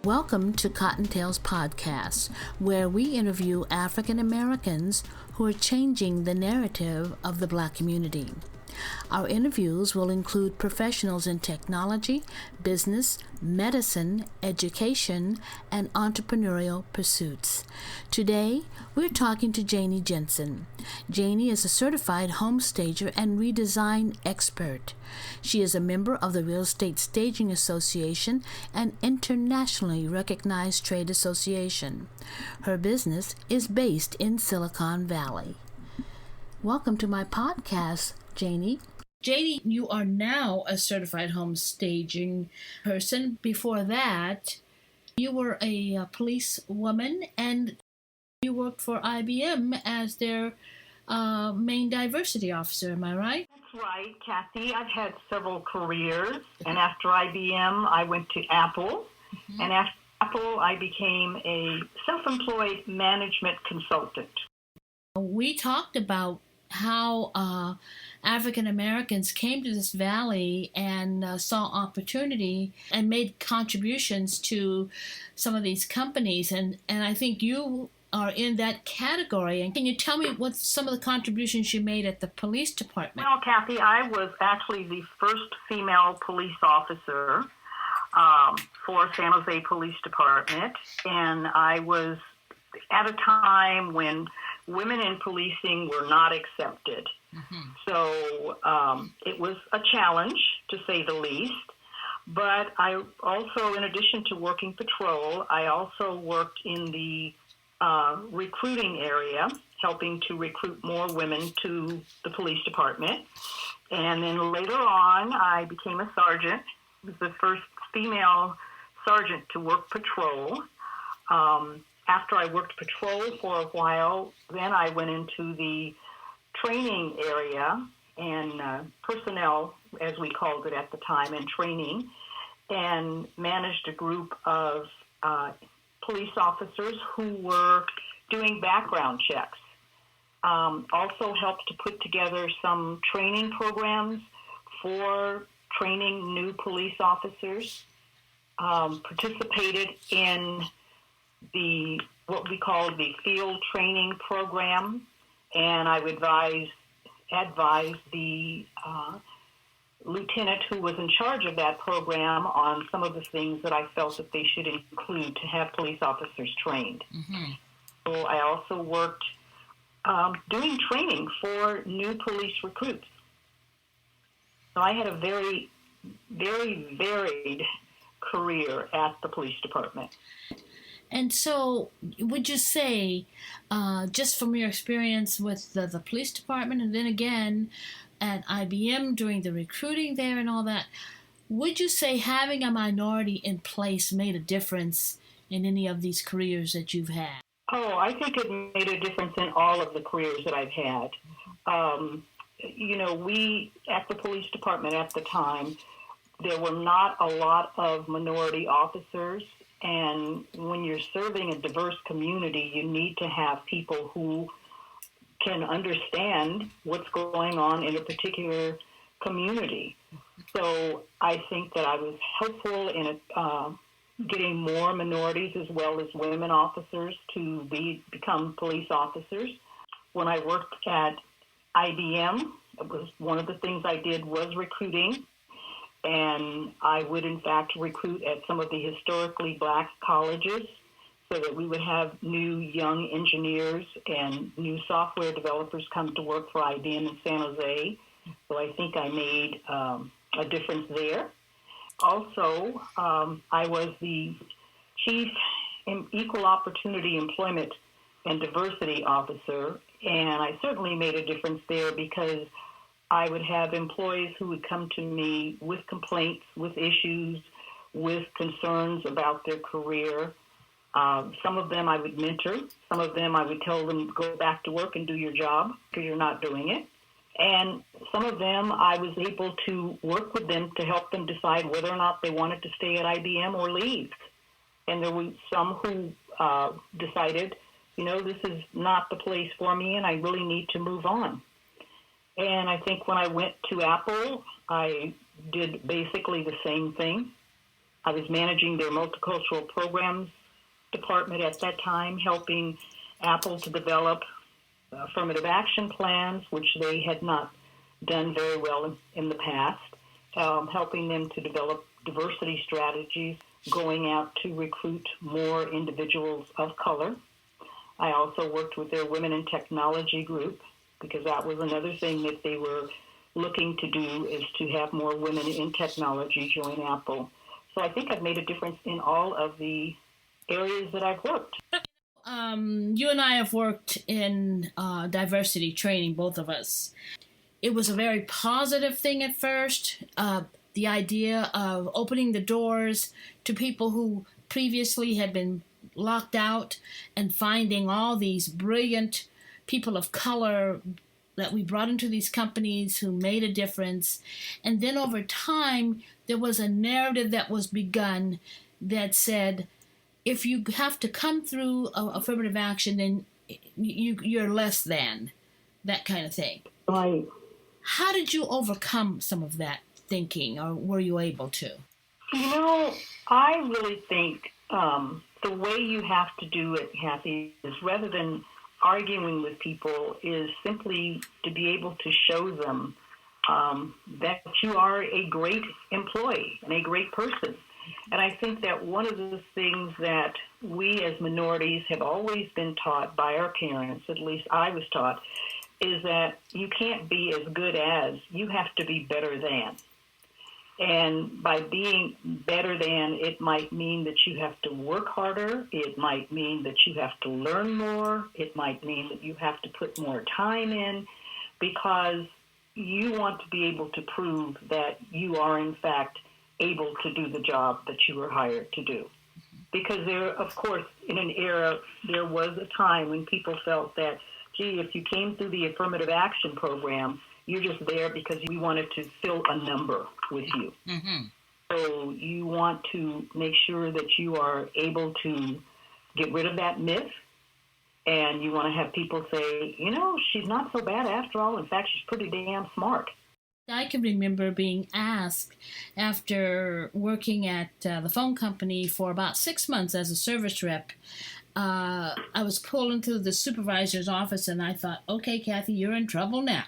Welcome to Cottontail's Podcast, where we interview African Americans who are changing the narrative of the Black community. Our interviews will include professionals in technology, business, medicine, education, and entrepreneurial pursuits. Today, we're talking to Janie Jensen. Janie is a certified home stager and redesign expert. She is a member of the Real Estate Staging Association, an internationally recognized trade association. Her business is based in Silicon Valley. Welcome to my podcast, Janie. Janie, you are now a certified home staging person. Before that, you were a police woman and you worked for IBM as their main diversity officer. Am I right? That's right, Kathy. I've had several careers, and after IBM, I went to Apple, and after Apple, I became a self-employed management consultant. We talked about how African Americans came to this valley and saw opportunity and made contributions to some of these companies. And I think you are in that category. And can you tell me what some of the contributions you made at the police department? Well, Kathy, I was actually the first female police officer for San Jose Police Department. And I was at a time when women in policing were not accepted. So it was a challenge, to say the least. But I also, in addition to working patrol, I also worked in the recruiting area, helping to recruit more women to the police department. And then later on, I became a sergeant. I was the first female sergeant to work patrol. After I worked patrol for a while, then I went into the training area and personnel, as we called it at the time, and training, and managed a group of police officers who were doing background checks. Also helped to put together some training programs for training new police officers, participated in what we call the field training program, and I would advise the lieutenant who was in charge of that program on some of the things that I felt that they should include to have police officers trained. So I also worked doing training for new police recruits. So I had a very, very varied career at the police department. And so, would you say, just from your experience with the police department and then again at IBM doing the recruiting there and all that, would you say having a minority in place made a difference in any of these careers that you've had? Oh, I think it made a difference in all of the careers that I've had. We, at the police department at the time, there were not a lot of minority officers. And when you're serving a diverse community, you need to have people who can understand what's going on in a particular community. So I think that I was helpful in getting more minorities as well as women officers to become police officers. When I worked at IBM, it was one of the things I did was recruiting. And I would, in fact, recruit at some of the historically Black colleges so that we would have new young engineers and new software developers come to work for IBM in San Jose. So I think I made a difference there. Also, I was the Chief Equal Opportunity Employment and Diversity Officer, and I certainly made a difference there because I would have employees who would come to me with complaints, with issues, with concerns about their career. Some of them I would mentor. Some of them I would tell them, go back to work and do your job because you're not doing it. And some of them I was able to work with them to help them decide whether or not they wanted to stay at IBM or leave. And there were some who decided, this is not the place for me and I really need to move on. And I think when I went to Apple, I did basically the same thing. I was managing their multicultural programs department at that time, helping Apple to develop affirmative action plans, which they had not done very well in the past, helping them to develop diversity strategies, going out to recruit more individuals of color. I also worked with their Women in Technology group, because that was another thing that they were looking to do, is to have more women in technology join Apple. So I think I've made a difference in all of the areas that I've worked. You and I have worked in diversity training, both of us. It was a very positive thing at first, the idea of opening the doors to people who previously had been locked out and finding all these brilliant people of color that we brought into these companies who made a difference. And then over time, there was a narrative that was begun that said, if you have to come through affirmative action, then you're less than, that kind of thing. Right. How did you overcome some of that thinking, or were you able to? I really think the way you have to do it, Kathy, is rather than arguing with people, is simply to be able to show them that you are a great employee and a great person. And I think that one of the things that we as minorities have always been taught by our parents, at least I was taught, is that you can't be as good as, you have to be better than. And by being better than, it might mean that you have to work harder. It might mean that you have to learn more. It might mean that you have to put more time in, because you want to be able to prove that you are, in fact, able to do the job that you were hired to do. Because there, of course, in an era, there was a time when people felt that, gee, if you came through the affirmative action program, you're just there because we wanted to fill a number with you. Mm-hmm. So you want to make sure that you are able to get rid of that myth, and you want to have people say, she's not so bad after all. In fact, she's pretty damn smart. I can remember being asked, after working at the phone company for about 6 months as a service rep, I was pulled into the supervisor's office, and I thought, okay, Kathy, you're in trouble now.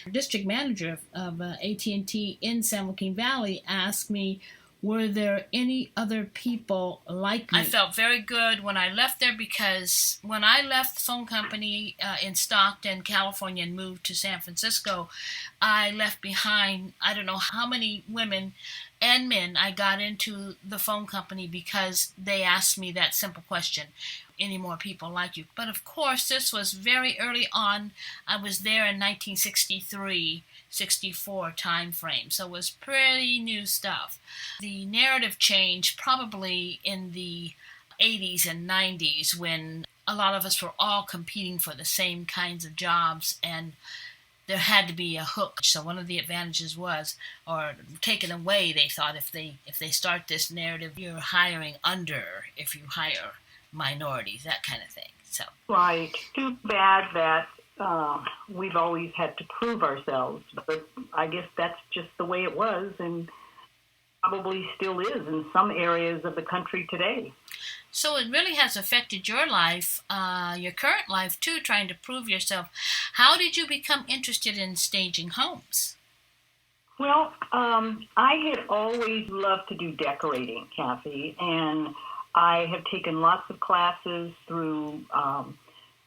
The district manager of AT&T in San Joaquin Valley asked me, were there any other people like me? I felt very good when I left there, because when I left the phone company in Stockton, California, and moved to San Francisco, I left behind, I don't know how many women and men I got into the phone company because they asked me that simple question: any more people like you? But of course, this was very early on. I was there in 1963, 64 time frame, so it was pretty new stuff. The narrative changed probably in the 80s and 90s, when a lot of us were all competing for the same kinds of jobs, and there had to be a hook. So one of the advantages was, or taken away, they thought, if they start this narrative, you're hiring under if you hire minorities, that kind of thing. So right. Too bad that we've always had to prove ourselves, but I guess that's just the way it was, and probably still is in some areas of the country today. So it really has affected your life, your current life too, trying to prove yourself. How did you become interested in staging homes? Well, I had always loved to do decorating, Kathy, and I have taken lots of classes through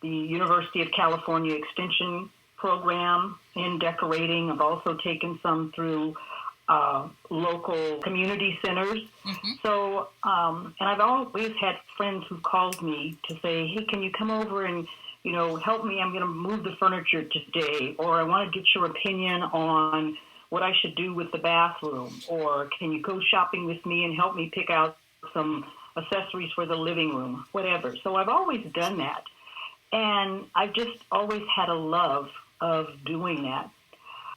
the University of California Extension program in decorating. I've also taken some through local community centers. Mm-hmm. So, and I've always had friends who called me to say, hey, can you come over and, help me? I'm going to move the furniture today, or I want to get your opinion on what I should do with the bathroom, or can you go shopping with me and help me pick out some accessories for the living room, whatever. So I've always done that. And I've just always had a love of doing that.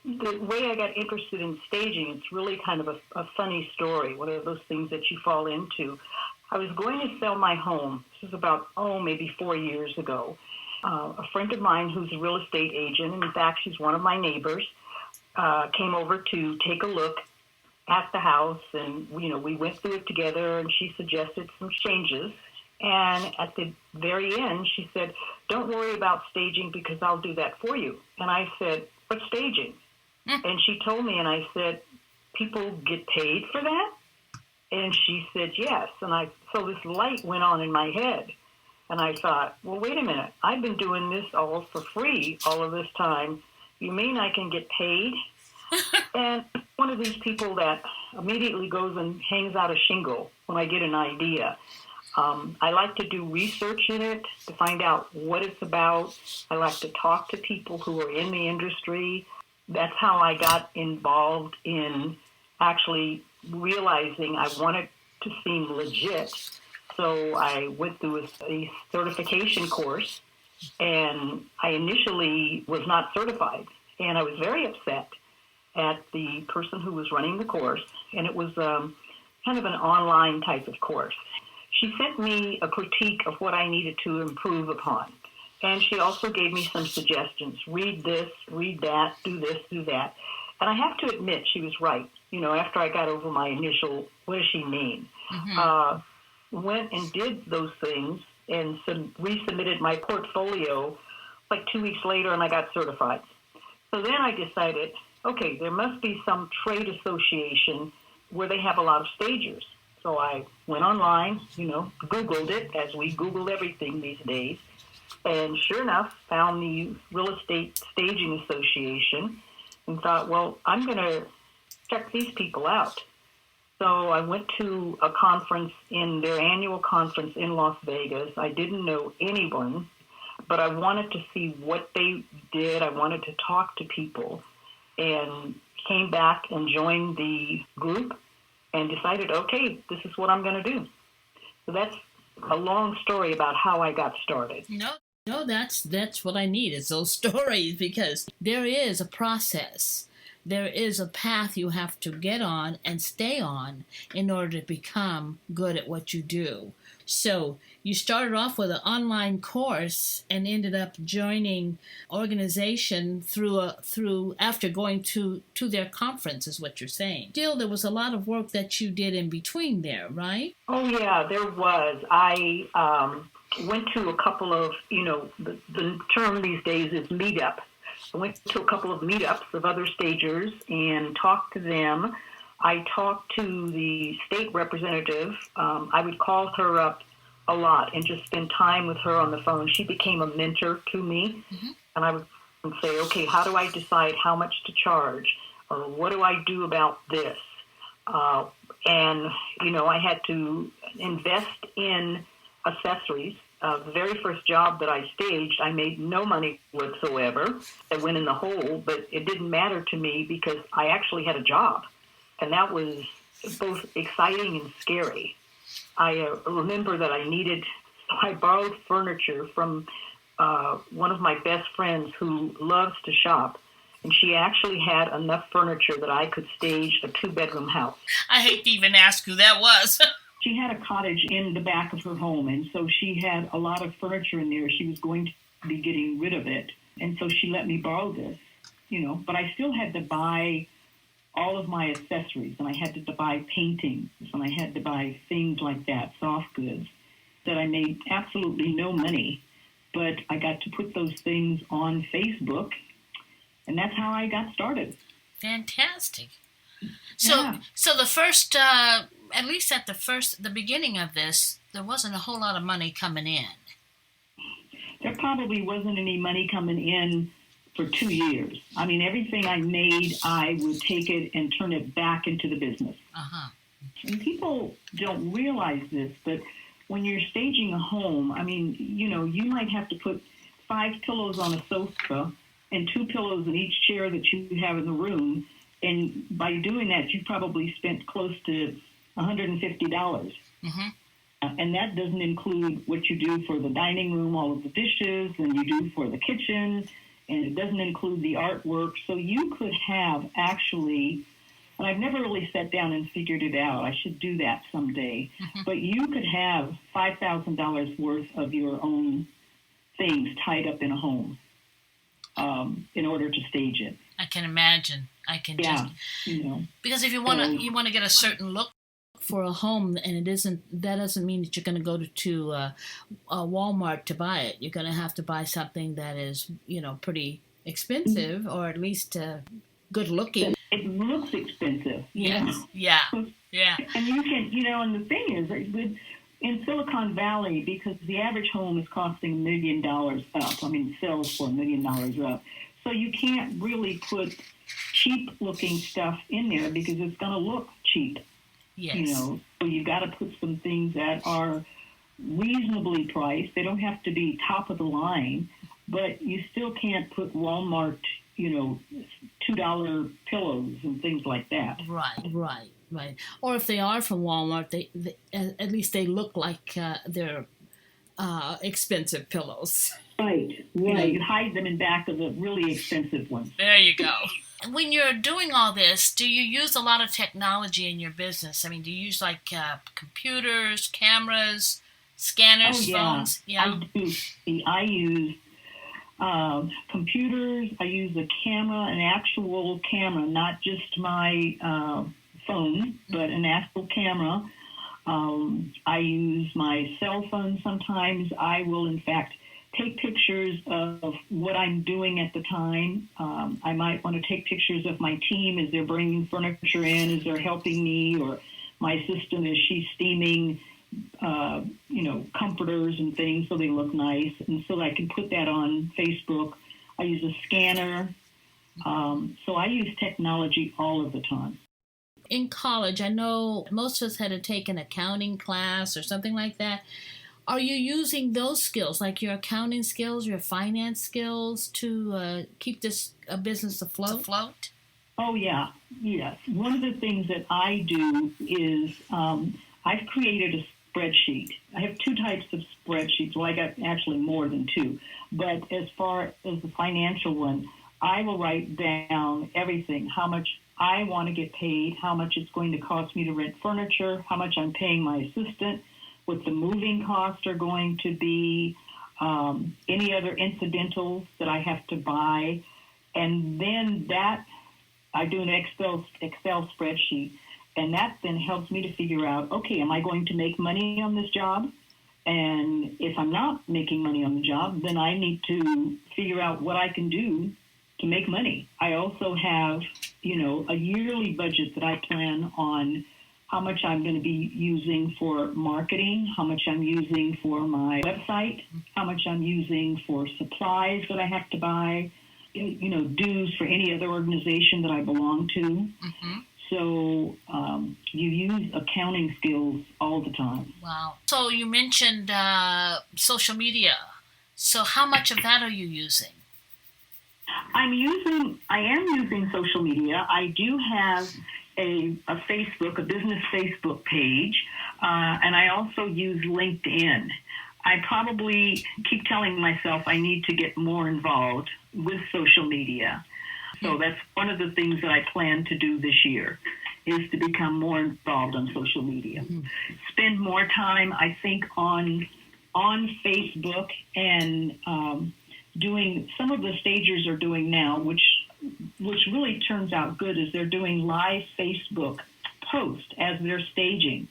The way I got interested in staging, it's really kind of a funny story, one of those things that you fall into. I was going to sell my home. This was about, maybe 4 years ago. A friend of mine who's a real estate agent, and in fact, she's one of my neighbors, came over to take a look at the house, and we went through it together, and she suggested some changes. And at the very end, she said, "Don't worry about staging because I'll do that for you." And I said, "What staging?" And she told me, and I said, "People get paid for that?" And she said, "Yes." And so this light went on in my head. And I thought, well, wait a minute. I've been doing this all for free all of this time. You mean I can get paid? And one of these people that immediately goes and hangs out a shingle when I get an idea. I like to do research in it to find out what it's about. I like to talk to people who are in the industry. That's how I got involved in actually realizing I wanted to seem legit. So I went through a certification course, and I initially was not certified. And I was very upset at the person who was running the course, and it was kind of an online type of course. She sent me a critique of what I needed to improve upon. And she also gave me some suggestions. Read this, read that, do this, do that. And I have to admit, she was right. After I got over my initial, what does she mean? Went and did those things and resubmitted my portfolio like 2 weeks later, and I got certified. So then I decided, okay, there must be some trade association where they have a lot of stagers. So I went online, Googled it, as we Google everything these days, and sure enough, found the Real Estate Staging Association and thought, well, I'm going to check these people out. So I went to a conference, in their annual conference in Las Vegas. I didn't know anyone, but I wanted to see what they did. I wanted to talk to people, and came back and joined the group and decided, okay, this is what I'm going to do. So that's a long story about how I got started. No, that's what I need, is those stories, because there is a process. There is a path you have to get on and stay on in order to become good at what you do. So you started off with an online course and ended up joining organization through after going to their conference, is what you're saying. Still, there was a lot of work that you did in between there, right? Oh yeah, there was. I went to a couple of, the term these days is meetup. I went to a couple of meetups of other stagers and talked to them. I talked to the state representative. I would call her up a lot and just spend time with her on the phone. She became a mentor to me. And I would say, okay, how do I decide how much to charge? Or what do I do about this? And, I had to invest in accessories. The very first job that I staged, I made no money whatsoever. I went in the hole, but it didn't matter to me because I actually had a job. And that was both exciting and scary. I remember that I borrowed furniture from one of my best friends who loves to shop. And she actually had enough furniture that I could stage a 2-bedroom house. I hate to even ask who that was. She had a cottage in the back of her home, and so she had a lot of furniture in there. She was going to be getting rid of it, and so she let me borrow this, But I still had to buy all of my accessories, and I had to buy paintings, and I had to buy things like that, soft goods, that I made absolutely no money. But I got to put those things on Facebook, and that's how I got started. Fantastic. So the first, at least at the beginning of this, there wasn't a whole lot of money coming in. There probably wasn't any money coming in for 2 years. I mean, everything I made, I would take it and turn it back into the business. And people don't realize this, but when you're staging a home, I mean, you might have to put 5 pillows on a sofa and 2 pillows in each chair that you have in the room. And by doing that, you probably spent close to $150. And that doesn't include what you do for the dining room, all of the dishes, and you do for the kitchen, and it doesn't include the artwork. So you could have actually, and I've never really sat down and figured it out. I should do that someday. But you could have $5,000 worth of your own things tied up in a home in order to stage it. I can imagine. I can Yeah, just you know. because if you want to get a certain look for a home, and that doesn't mean that you're going to go to Walmart to buy it. You're going to have to buy something that is pretty expensive, or at least good looking. It looks expensive. Yes. Yeah. Yeah. And you can, and the thing is, in Silicon Valley, because the average home is costing $1 million up, sells for $1 million up, so you can't really put cheap-looking stuff in there because it's going to look cheap. Yes. So you got to put some things that are reasonably priced. They don't have to be top of the line, but you still can't put Walmart, $2 pillows and things like that. Right. Or if they are from Walmart, they at least they look like they're expensive pillows. Right. You hide them in back of the really expensive ones. There you go. When you're doing all this, do you use a lot of technology in your business? Do you use like computers, cameras, scanners, phones? Yeah. I use computers. I use a camera, an actual camera, not just my phone, but an actual camera. I use my cell phone sometimes. I will, in fact, take pictures of what I'm doing at the time. I might want to take pictures of my team as they're bringing furniture in, as they're helping me, or my assistant as she's steaming, comforters and things so they look nice. And so I can put that on Facebook. I use a scanner. So I use technology all of the time. In college, I know most of us had to take an accounting class or something like that. Are you using those skills, like your accounting skills, your finance skills, to keep this business afloat? Oh, yeah. Yes. One of the things that I do is I've created a spreadsheet. I have two types of spreadsheets. Well, I got actually more than two. But as far as the financial one, I will write down everything, how much I want to get paid, how much it's going to cost me to rent furniture, how much I'm paying my assistant, what the moving costs are going to be, any other incidentals that I have to buy. And then that, I do an Excel spreadsheet, and that then helps me to figure out, okay, am I going to make money on this job? And if I'm not making money on the job, then I need to figure out what I can do to make money. I also have, a yearly budget that I plan on how much I'm going to be using for marketing, how much I'm using for my website, how much I'm using for supplies that I have to buy, dues for any other organization that I belong to. Mm-hmm. So you use accounting skills all the time. Wow. So you mentioned social media. So how much of that are you using? I am using social media. I do have a Facebook, a business Facebook page, and I also use LinkedIn. I probably keep telling myself I need to get more involved with social media. So that's one of the things that I plan to do this year, is to become more involved on social media. Mm-hmm. Spend more time, I think, on Facebook and doing some of the stagers are doing now, which really turns out good, is they're doing live Facebook posts as they're staging.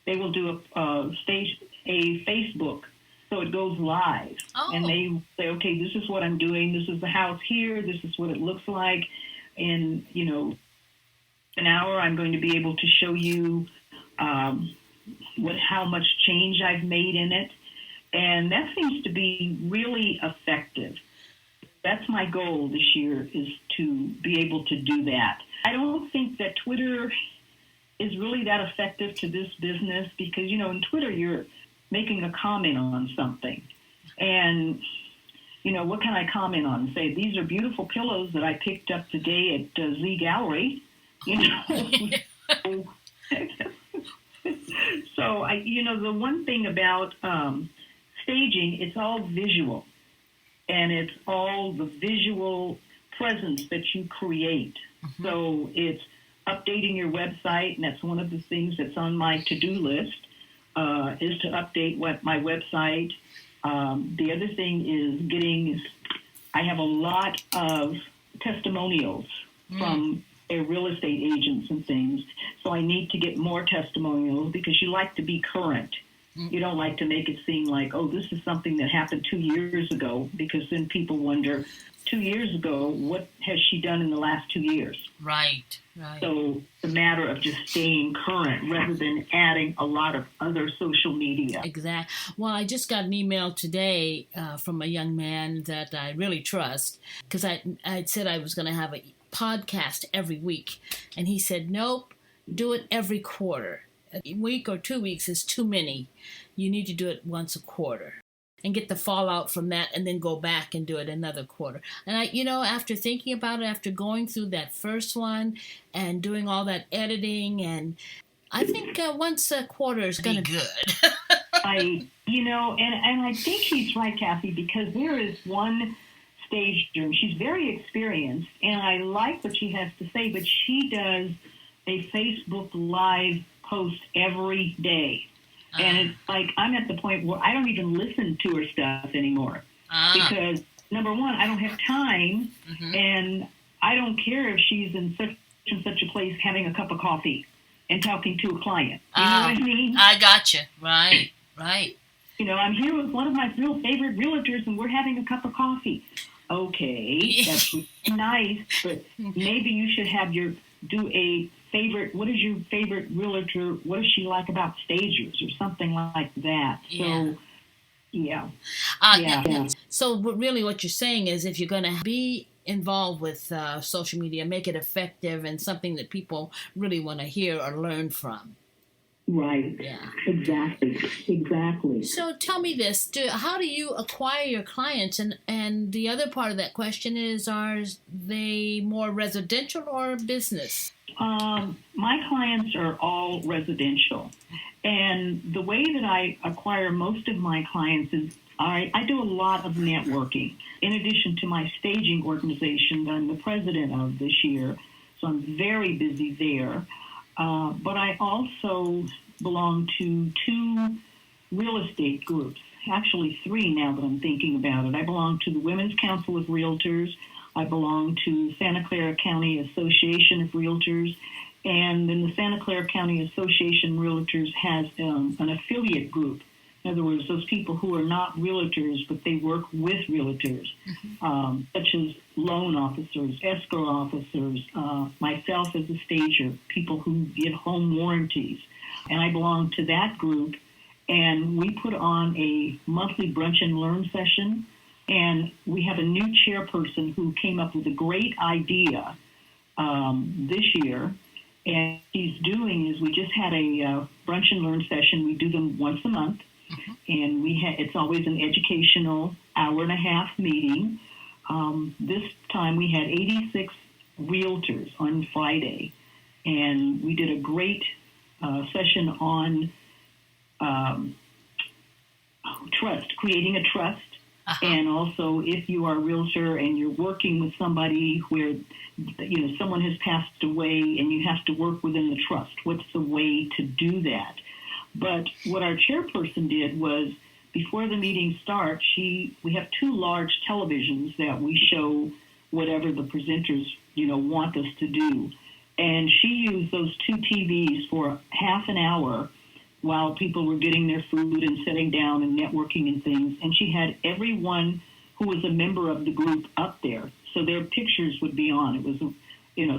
They will do a Facebook, so it goes live. Oh. And they say, okay, this is what I'm doing. This is the house here. This is what it looks like. In, an hour, I'm going to be able to show you how much change I've made in it. And that seems to be really effective. That's my goal this year, is to be able to do that. I don't think that Twitter is really that effective to this business because, in Twitter, you're making a comment on something. And, what can I comment on? Say, these are beautiful pillows that I picked up today at Z Gallery. So, the one thing about staging, it's all visual. And it's all the visual presence that you create. Mm-hmm. So it's updating your website, and that's one of the things that's on my to-do list, is to update my website. The other thing is I have a lot of testimonials from they're real estate agents and things. So I need to get more testimonials because you like to be current. You don't like to make it seem like, oh, this is something that happened 2 years ago, because then people wonder, 2 years ago, what has she done in the last 2 years? Right. So it's a matter of just staying current rather than adding a lot of other social media. Exactly. Well, I just got an email today from a young man that I really trust, because I said I was going to have a podcast every week, and he said, nope, do it every quarter. A week or 2 weeks is too many. You need to do it once a quarter and get the fallout from that, and then go back and do it another quarter. And after thinking about it, after going through that first one and doing all that editing, and I think once a quarter is going to be good. And I think he's right, Kathy, because there is one stager, and she's very experienced, and I like what she has to say, but she does a Facebook Live post every day. And it's like, I'm at the point where I don't even listen to her stuff anymore. Because, number one, I don't have time, and I don't care if she's in such and such a place having a cup of coffee and talking to a client. You know what I mean? I gotcha. Right. I'm here with one of my real favorite realtors, and we're having a cup of coffee. Okay, that's nice, but maybe you should do a favorite, what is your favorite realtor, what does she like about stagers, or something like that. So, yeah. So really what you're saying is, if you're going to be involved with social media, make it effective and something that people really want to hear or learn from. Right. Yeah. Exactly. So tell me this, how do you acquire your clients? And the other part of that question is, are they more residential or business? My clients are all residential. And the way that I acquire most of my clients is I do a lot of networking. In addition to my staging organization that I'm the president of this year, so I'm very busy there. But I also belong to 2 real estate groups, actually 3 now that I'm thinking about it. I belong to the Women's Council of Realtors. I belong to Santa Clara County Association of Realtors. And then the Santa Clara County Association of Realtors has an affiliate group. In other words, those people who are not realtors, but they work with realtors, such as loan officers, escrow officers, myself as a stager, people who give home warranties. And I belong to that group. And we put on a monthly brunch and learn session. And we have a new chairperson who came up with a great idea this year. And what he's doing is, we just had a brunch and learn session. We do them once a month. And it's always an educational hour-and-a-half meeting. This time we had 86 realtors on Friday. And we did a great session on trust, creating a trust. And also, if you are a realtor and you're working with somebody where, someone has passed away and you have to work within the trust, what's the way to do that? But what our chairperson did was, before the meeting starts, we have 2 large televisions that we show whatever the presenters, want us to do. And she used those 2 TVs for half an hour while people were getting their food and sitting down and networking and things. And she had everyone who was a member of the group up there, so their pictures would be on. It was,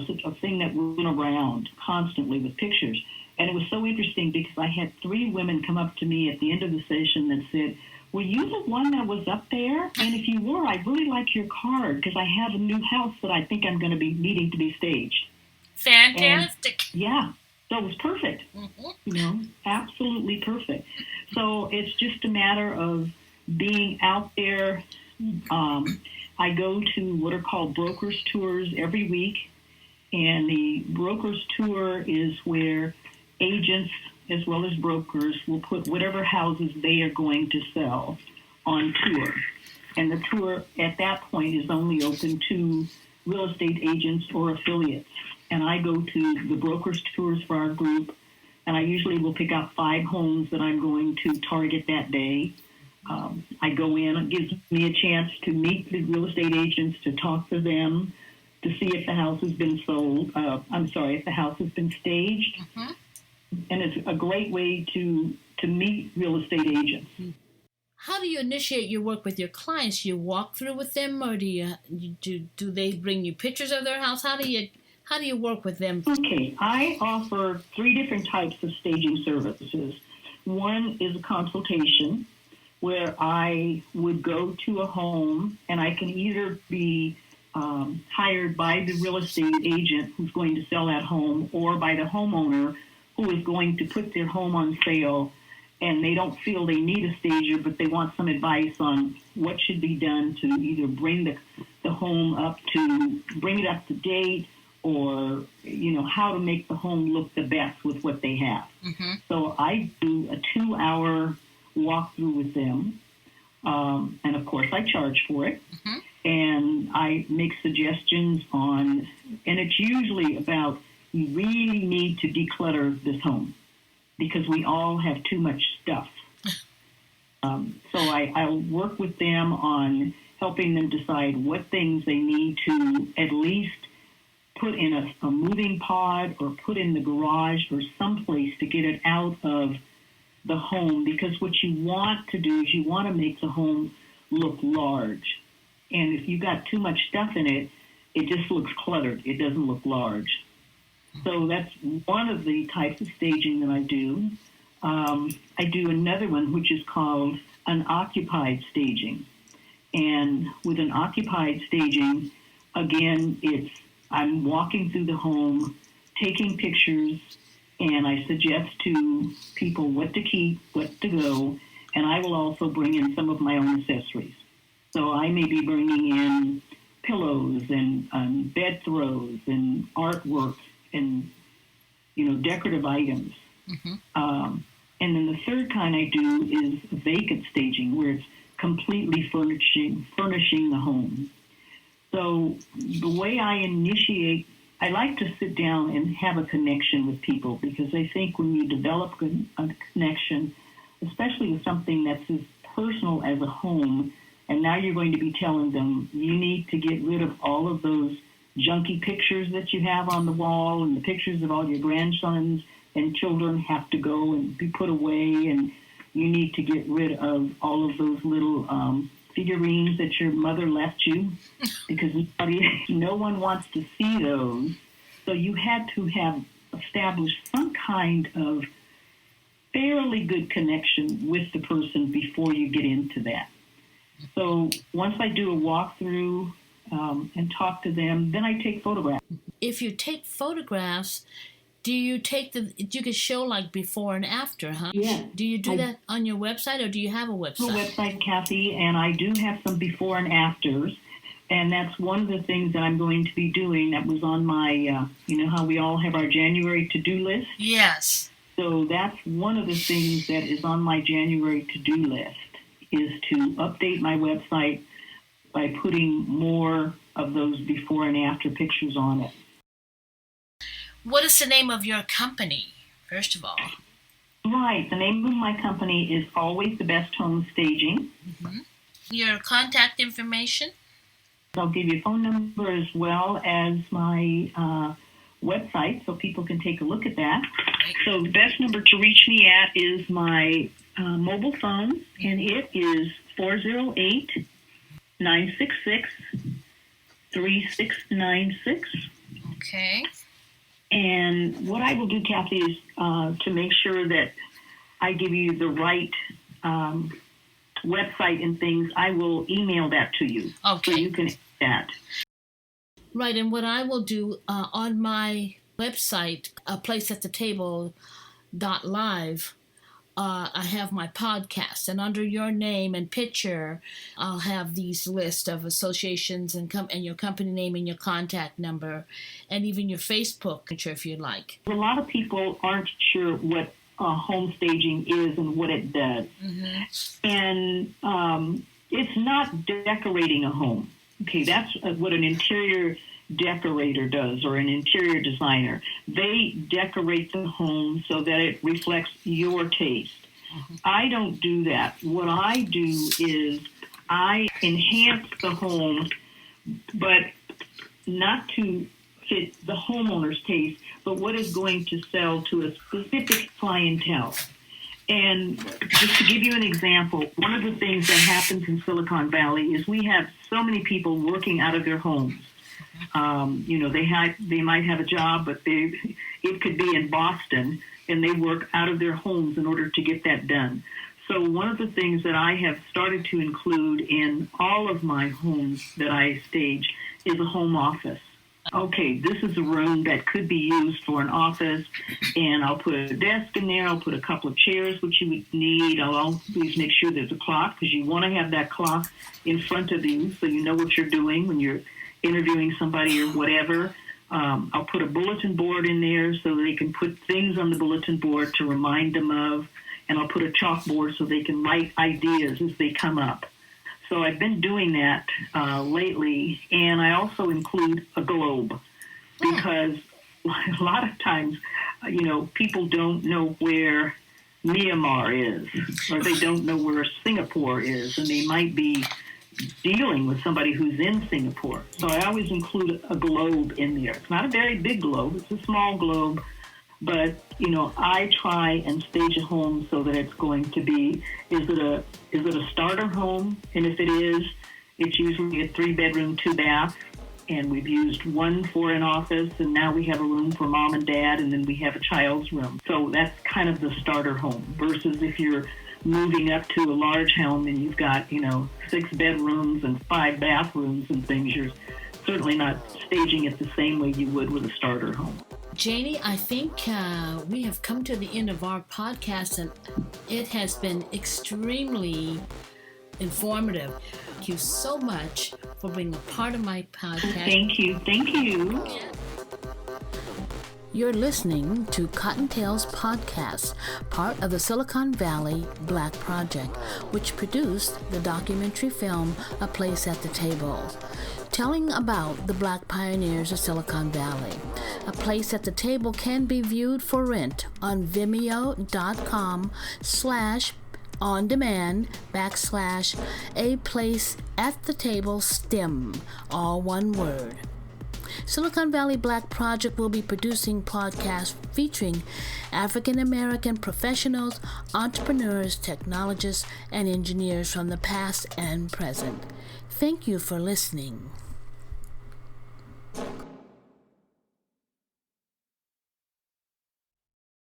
such a thing that went around constantly with pictures. And it was so interesting because I had 3 women come up to me at the end of the session that said, were you the one that was up there? And if you were, I'd really like your card, because I have a new house that I think I'm going to be needing to be staged. Fantastic. And, so it was perfect, absolutely perfect. So it's just a matter of being out there. I go to what are called brokers tours every week. And the brokers tour is where agents as well as brokers will put whatever houses they are going to sell on tour. And the tour at that point is only open to real estate agents or affiliates. And I go to the brokers tours for our group, and I usually will pick out 5 homes that I'm going to target that day. I go in, it gives me a chance to meet the real estate agents, to talk to them, to see if the house has been sold. If the house has been staged. Mm-hmm. And it's a great way to meet real estate agents. How do you initiate your work with your clients? You walk through with them, or do they bring you pictures of their house? How do you work with them? Okay, I offer 3 different types of staging services. One is a consultation, where I would go to a home, and I can either be hired by the real estate agent who's going to sell that home, or by the homeowner who is going to put their home on sale, and they don't feel they need a stager, but they want some advice on what should be done to either bring the home bring it up to date, or, how to make the home look the best with what they have. Mm-hmm. So I do a 2-hour walkthrough with them, and of course I charge for it. Mm-hmm. And I make suggestions and it's usually about, you really need to declutter this home because we all have too much stuff. So I'll work with them on helping them decide what things they need to at least put in a moving pod or put in the garage or someplace to get it out of the home, because what you want to do is you want to make the home look large. And if you've got too much stuff in it, it just looks cluttered. It doesn't look large. So that's one of the types of staging that I do. I do another one, which is called an occupied staging. And with an occupied staging, again, I'm walking through the home, taking pictures, and I suggest to people what to keep, what to go, and I will also bring in some of my own accessories. So I may be bringing in pillows and bed throws and artwork and, decorative items. Mm-hmm. And then the third kind I do is vacant staging, where it's completely furnishing the home. So the way I initiate, I like to sit down and have a connection with people, because I think when you develop a connection, especially with something that's as personal as a home, and now you're going to be telling them you need to get rid of all of those junky pictures that you have on the wall, and the pictures of all your grandsons and children have to go and be put away, and you need to get rid of all of those little figurines that your mother left you, because no one wants to see those. So you had to have established some kind of fairly good connection with the person before you get into that. So once I do a walkthrough and talk to them, then I take photographs. If you take photographs, do you could show like before and after, huh? Yeah. Do you do that on your website, or do you have a website? I have a website, Kathy, and I do have some before and afters. And that's one of the things that I'm going to be doing. That was on my, how we all have our January to-do list? Yes. So that's one of the things that is on my January to-do list, is to update my website by putting more of those before and after pictures on it. What is the name of your company, first of all? Right. The name of my company is Always the Best Home Staging. Mm-hmm. Your contact information? I'll give you a phone number as well as my website, so people can take a look at that. Right. So the best number to reach me at is my mobile phone, and it is 408-966-3696. Okay. And what I will do, Kathy, is to make sure that I give you the right website and things, I will email that to you. Okay. So you can add that. Right, and what I will do on my website, a place at the table.live, I have my podcast, and under your name and picture, I'll have these list of associations and your company name and your contact number, and even your Facebook picture if you'd like. A lot of people aren't sure what home staging is and what it does. Mm-hmm. And it's not decorating a home. Okay, that's what an interior decorator does, or an interior designer. They decorate the home so that it reflects your taste. Mm-hmm. I don't do that. What I do is I enhance the home, but not to fit the homeowner's taste, but what is going to sell to a specific clientele. And just to give you an example, one of the things that happens in Silicon Valley is we have so many people working out of their homes. They might have a job, but it could be in Boston, and they work out of their homes in order to get that done. So one of the things that I have started to include in all of my homes that I stage is a home office. Okay, this is a room that could be used for an office, and I'll put a desk in there. I'll put a couple of chairs, which you would need. I'll always make sure there's a clock, because you want to have that clock in front of you so you know what you're doing when you're interviewing somebody or whatever. I'll put a bulletin board in there so they can put things on the bulletin board to remind them of, and I'll put a chalkboard so they can write ideas as they come up. So I've been doing that lately, and I also include a globe, because a lot of times, people don't know where Myanmar is, or they don't know where Singapore is, and they might be dealing with somebody who's in Singapore. So I always include a globe in there. It's not a very big globe, it's a small globe, but, I try and stage a home so that it's going to be, is it a starter home? And if it is, it's usually a 3-bedroom, 2-bath, and we've used one for an office, and now we have a room for mom and dad, and then we have a child's room. So that's kind of the starter home, versus if you're moving up to a large home and you've got, 6 bedrooms and 5 bathrooms and things, you're certainly not staging it the same way you would with a starter home. Janie, I think we have come to the end of our podcast, and it has been extremely informative. Thank you so much for being a part of my podcast. Thank you. You're listening to Cottontail's podcast, part of the Silicon Valley Black Project, which produced the documentary film A Place at the Table, telling about the Black pioneers of Silicon Valley. A Place at the Table can be viewed for rent on vimeo.com/on-demand / A Place at the Table STEM, all one word. Silicon Valley Black Project will be producing podcasts featuring African American professionals, entrepreneurs, technologists, and engineers from the past and present. Thank you for listening.